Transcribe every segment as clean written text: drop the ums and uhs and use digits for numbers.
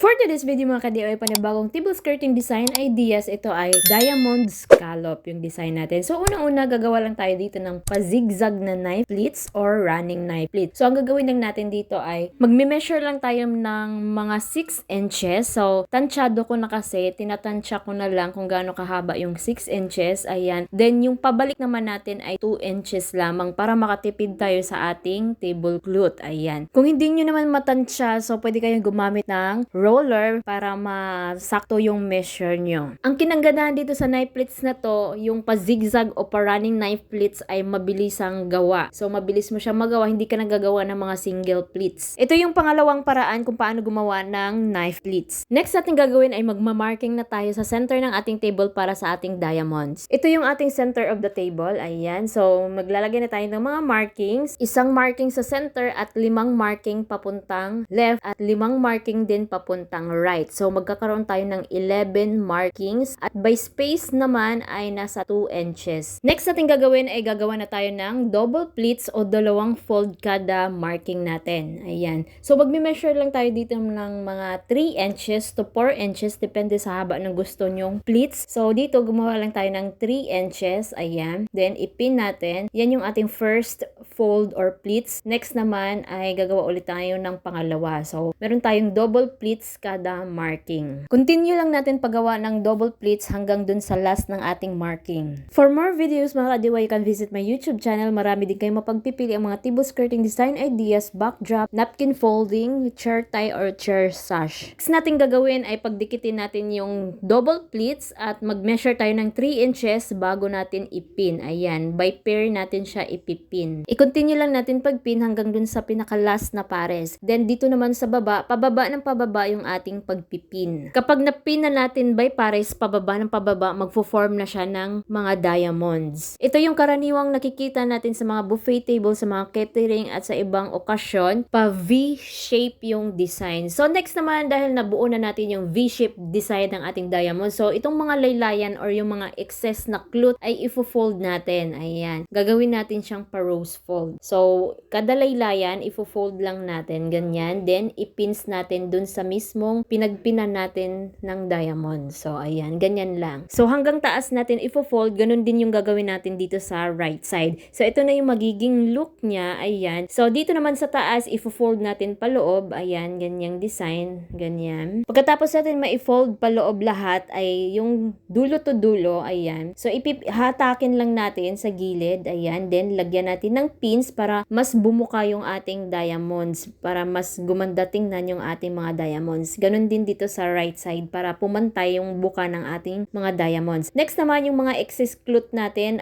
For today's video mga ka-DIY, panibagong table skirting design ideas. Ito ay diamond scallop yung design natin. So unang-una gagawa lang tayo dito ng pa-zigzag na knife pleats or running knife pleats. So ang gagawin lang natin dito ay magme-measure lang tayo ng mga 6 inches. So tansyado ko na kasi, tinatansya ko na lang kung gaano kahaba yung 6 inches. Ayan. Then yung pabalik naman natin ay 2 inches lamang para makatipid tayo sa ating tablecloth. Ayan. Kung hindi nyo naman matansya, so pwede kayong gumamit ng roller para masakto yung measure nyo. Ang kinaganahan dito sa knife pleats na to, yung pa-zigzag o pa-running knife pleats ay mabilisang gawa. So mabilis mo siya magawa, hindi ka nagagawa ng mga single pleats. Ito yung pangalawang paraan kung paano gumawa ng knife pleats. Next natin gagawin ay magma-marking na tayo sa center ng ating table para sa ating diamonds. Ito yung ating center of the table. Ayan. So maglalagay na tayo ng mga markings. Isang marking sa center at 5 marking papuntang left at 5 marking din papuntang right. So magkakaroon tayo ng 11 markings at by space naman ay nasa 2 inches. Next natin gagawin ay gagawa na tayo ng double pleats o dalawang fold kada marking natin. Ayan. So magme-measure lang tayo dito ng mga 3 inches to 4 inches depende sa haba ng gusto nyong pleats. So dito gumawa lang tayo ng 3 inches. Ayan. Then ipin natin. Yan yung ating first fold or pleats. Next naman ay gagawa ulit tayo ng pangalawa. So meron tayong double pleats kada marking. Continue lang natin paggawa ng double pleats hanggang dun sa last ng ating marking. For more videos mga ka-DIY, you can visit my YouTube channel. Marami din kayo mapagpipili ang mga table skirting design ideas, backdrop, napkin folding, chair tie or chair sash. Next natin gagawin ay pagdikitin natin yung double pleats at mag-measure tayo ng 3 inches bago natin ipin. Ayan, by pair natin siya ipipin. I-continue lang natin pagpin hanggang dun sa pinaka-last na pares. Then dito naman sa baba, pababa ng pababa yung ating pagpipin. Kapag napin na natin by pares, pababa ng pababa, magfo-form na siya ng mga diamonds. Ito yung karaniwang nakikita natin sa mga buffet table, sa mga catering at sa ibang okasyon, pa V-shape yung design. So next naman, dahil nabuo na natin yung V-shape design ng ating diamond, so itong mga laylayan or yung mga excess na cloth ay ifo-fold natin. Ayan. Gagawin natin siyang pa-rose fold. So kada laylayan, ifo-fold lang natin ganyan. Then ipins natin dun sa mismong pinagpinan natin ng diamond. So ayan, ganyan lang. So hanggang taas natin ifo-fold, ganun din yung gagawin natin dito sa right side. So ito na yung magiging look niya. Ayan. So dito naman sa taas, ifo-fold natin paloob. Ayan, ganyang design. Ganyan. Pagkatapos natin ma-fold paloob lahat ay yung dulo to dulo. Ayan. So hatakin lang natin sa gilid. Ayan. Then lagyan natin ng pins para mas bumuka yung ating diamonds. Para mas gumanda tingnan yung ating mga diamonds. Ganun din dito sa right side para pumantay yung buka ng ating mga diamonds. Next naman yung mga excess cloth natin,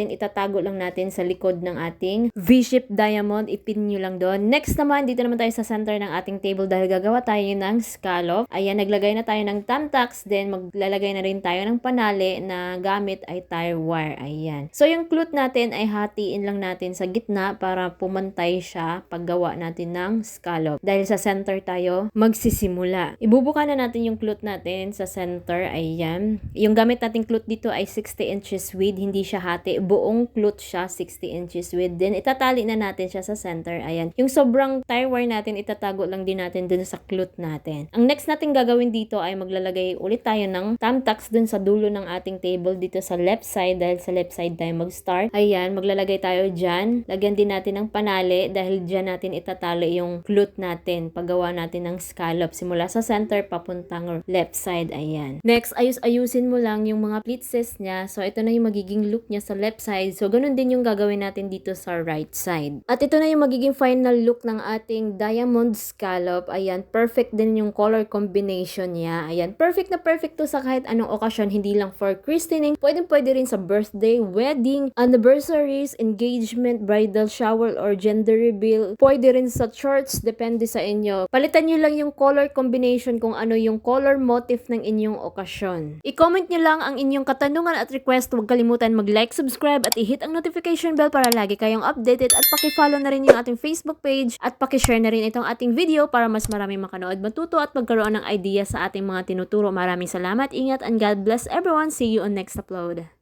itatago lang natin sa likod ng ating V-shaped diamond. Ipin nyo lang doon. Next naman, dito naman tayo sa center ng ating table dahil gagawa tayo ng scallop. Ayan, naglagay na tayo ng thumbtacks. Then maglalagay na rin tayo ng panali na gamit ay tire wire. Ayan. So yung cloth natin ay hatiin lang natin sa gitna para pumantay siya paggawa natin ng scallop. Dahil sa center tayo magsisimula. Ibubuka na natin yung cloth natin sa center. Ayan. Yung gamit nating cloth dito ay 60 inches width. Hindi siya hati. Buong cloth siya 60 inches width. Then itatali na natin siya sa center. Ayan. Yung sobrang tire wire natin, itatago lang din natin dun sa cloth natin. Ang next natin gagawin dito ay maglalagay ulit tayo ng thumbtacks dun sa dulo ng ating table dito sa left side. Dahil sa left side tayo mag-start. Ayan. Maglalagay tayo dyan. Lagyan din natin ng panali dahil dyan natin itatali yung cloth natin. Paggawa natin ng scallop. Simula sa center papuntang left side. Ayan. Next, ayusin mo lang yung mga pleatses niya. So, ito na yung magiging look niya sa left side. So, ganun din yung gagawin natin dito sa right side. At ito na yung magiging final look ng ating diamond scallop. Ayan. Perfect din yung color combination niya. Ayan. Perfect na perfect to sa kahit anong okasyon. Hindi lang for christening. Pwede rin sa birthday, wedding, anniversaries, engagement, bridal shower, or gender reveal. Pwede rin sa church. Depende sa inyo. Palitan nyo lang yung color combination kung ano yung color motif ng inyong okasyon. I-comment nyo lang ang inyong katanungan at request. Huwag kalimutan mag-like, subscribe at i-hit ang notification bell para lagi kayong updated at paki-follow na rin yung ating Facebook page at paki-share na rin itong ating video para mas maraming makanood, matuto at magkaroon ng idea sa ating mga tinuturo. Maraming salamat, ingat, and God bless everyone. See you on next upload.